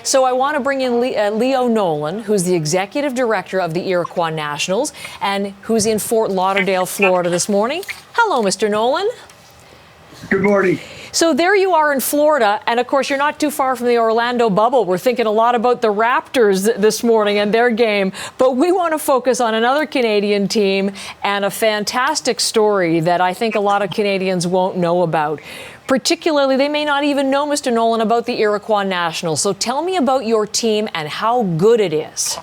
So I want to bring in Leo Nolan, who's the executive director of the Iroquois Nationals and who's in Fort Lauderdale, Florida this morning. Hello, Mr. Nolan. Good morning. So there you are in Florida, and of course you're not too far from the Orlando bubble. We're thinking a lot about the Raptors this morning and their game, but we want to focus on another Canadian team and a fantastic story that I think a lot of Canadians won't know about. Particularly, they may not even know, Mr. Nolan, about the Iroquois Nationals. So tell me about your team and how good it is.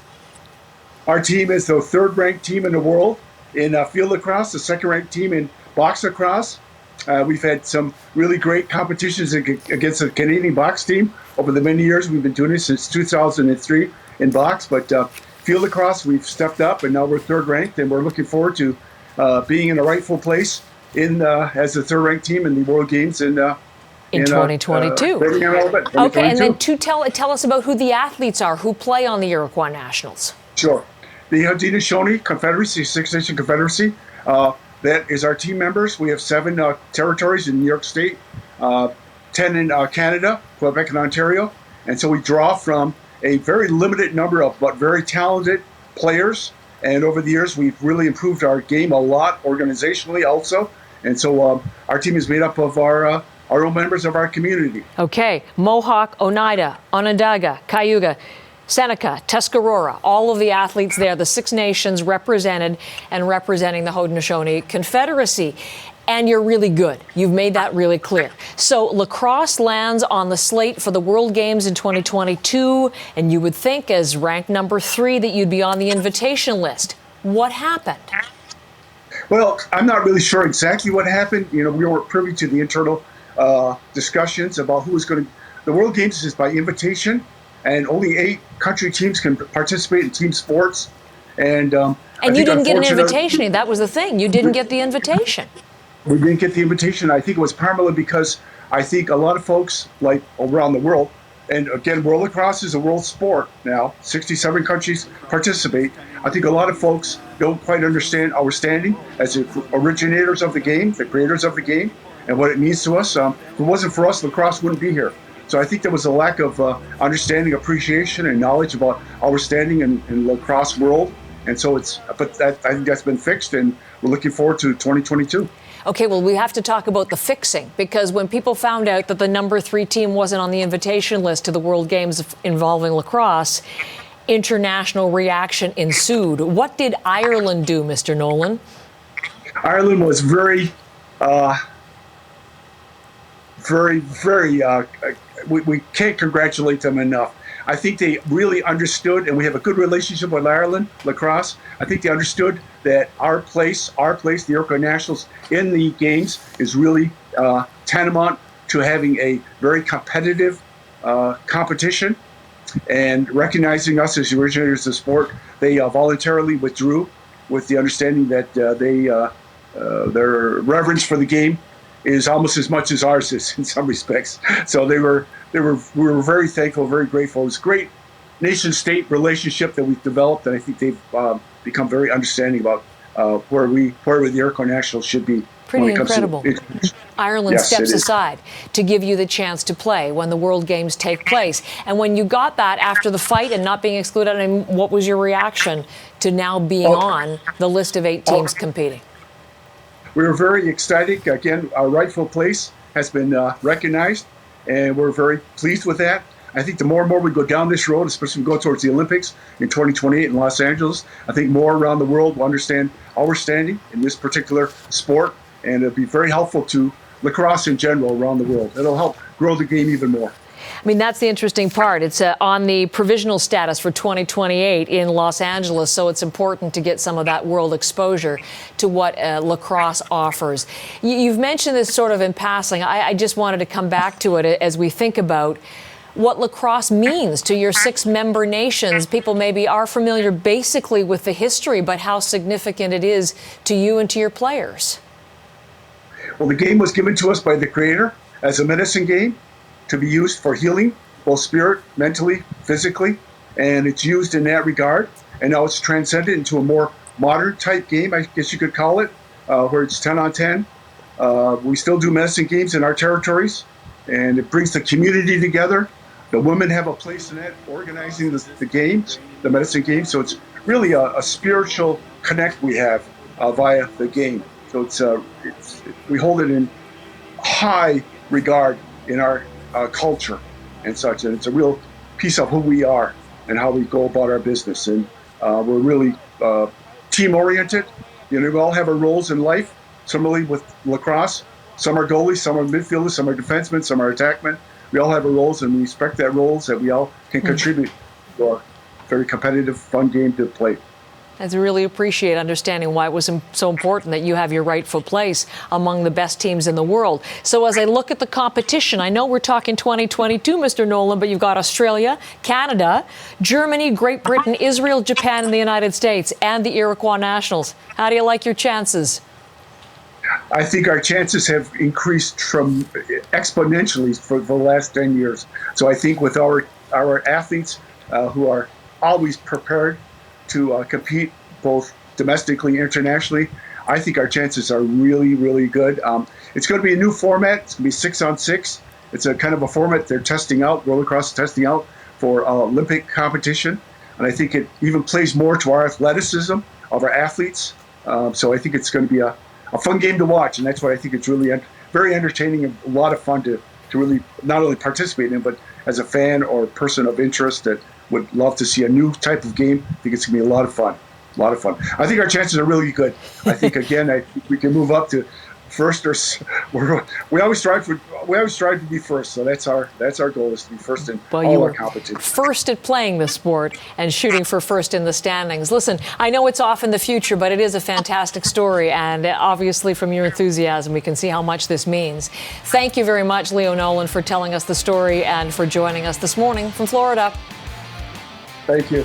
Our team is the third-ranked team in the world in field lacrosse, the second-ranked team in box lacrosse. We've had some really great competitions against the Canadian box team over the many years. We've been doing this since 2003 in box, but field lacrosse, we've stepped up, and now we're third-ranked, and we're looking forward to being in a rightful place as the third-ranked team in the World Games in 2022. Okay, and then tell us about who the athletes are who play on the Iroquois Nationals. Sure. The Haudenosaunee Confederacy, Six Nation Confederacy, that is our team members. We have 7 territories in New York State, 10 in Canada, Quebec, and Ontario. And so we draw from a very limited number of but very talented players. And over the years, we've really improved our game a lot organizationally also. And so our team is made up of our own members of our community. Okay. Mohawk, Oneida, Onondaga, Cayuga, Seneca, Tuscarora, all of the athletes there, the Six Nations represented and representing the Haudenosaunee Confederacy. And you're really good. You've made that really clear. So lacrosse lands on the slate for the World Games in 2022, and you would think as ranked number 3 that you'd be on the invitation list. What happened? Well, I'm not really sure exactly what happened. You know, we weren't privy to the internal discussions about who was going to. The World Games is by invitation, and only 8 country teams can participate in team sports. And you didn't get an invitation. That was the thing. You didn't get the invitation. We didn't get the invitation. I think it was primarily because I think a lot of folks, like around the world, and again, world lacrosse is a world sport now. 67 countries participate. I think a lot of folks don't quite understand our standing as the originators of the game, the creators of the game, and what it means to us. If it wasn't for us, lacrosse wouldn't be here. So I think there was a lack of understanding, appreciation, and knowledge about our standing in lacrosse world. And so I think that's been fixed, and we're looking forward to 2022. Okay, well, we have to talk about the fixing, because when people found out that the number 3 team wasn't on the invitation list to the World Games involving lacrosse, international reaction ensued. What did Ireland do, Mr. Nolan? Ireland was very, we can't congratulate them enough. I think they really understood, and we have a good relationship with Ireland lacrosse. I think they understood that our place, the Iroquois Nationals in the games, is really tantamount to having a very competitive competition. And recognizing us as the originators of the sport, they voluntarily withdrew with the understanding that their reverence for the game is almost as much as ours is in some respects. So we were very thankful, very grateful. It was a great nation-state relationship that we've developed, and I think they've become very understanding about where the Iroquois Nationals should be. Pretty incredible. Ireland steps aside to give you the chance to play when the World Games take place. And when you got that after the fight and not being excluded, I mean, what was your reaction to now being on the list of 8 teams competing? We were very excited. Again, our rightful place has been recognized, and we're very pleased with that. I think the more and more we go down this road, especially when we go towards the Olympics in 2028 in Los Angeles, I think more around the world will understand our standing in this particular sport, and it'll be very helpful to lacrosse in general around the world. It'll help grow the game even more. I mean, that's the interesting part. It's on the provisional status for 2028 in Los Angeles, so it's important to get some of that world exposure to what lacrosse offers. You've mentioned this sort of in passing. I just wanted to come back to it as we think about what lacrosse means to your 6 member nations. People maybe are familiar basically with the history, but how significant it is to you and to your players. Well, the game was given to us by the Creator as a medicine game to be used for healing, both spirit, mentally, physically, and it's used in that regard. And now it's transcended into a more modern type game, I guess you could call it, where it's 10 on 10. We still do medicine games in our territories, and it brings the community together. The women have a place in that, organizing the games, the medicine games. So it's really a spiritual connect we have via the game. So we hold it in high regard in our culture and such, and it's a real piece of who we are and how we go about our business. And we're really team-oriented. We all have our roles in life. Similarly with lacrosse, some are goalies, some are midfielders, some are defensemen, some are attackmen. We all have our roles, and we respect that roles that we all can contribute to our very competitive, fun game to play. I really appreciate understanding why it was so important that you have your rightful place among the best teams in the world. So as I look at the competition, I know we're talking 2022, Mr. Nolan, but you've got Australia, Canada, Germany, Great Britain, Israel, Japan, and the United States, and the Iroquois Nationals. How do you like your chances? I think our chances have increased exponentially for the last 10 years. So I think with our athletes who are always prepared to compete both domestically and internationally, I think our chances are really, really good. It's going to be a new format. It's going to be 6-on-6. It's a kind of a format they're testing out, World Lacrosse is testing out for Olympic competition. And I think it even plays more to our athleticism of our athletes. So I think it's going to be a fun game to watch. And that's why I think it's really very entertaining and a lot of fun to really not only participate in, but as a fan or person of interest that would love to see a new type of game. I think it's going to be a lot of fun. A lot of fun. I think our chances are really good. I think, again, I think we can move up to first we always strive to be first. So that's our goal, is to be first in all our competitions. First at playing the sport and shooting for first in the standings. Listen, I know it's off in the future, but it is a fantastic story, and obviously from your enthusiasm we can see how much this means. Thank you very much, Leo Nolan, for telling us the story and for joining us this morning from Florida. Thank you.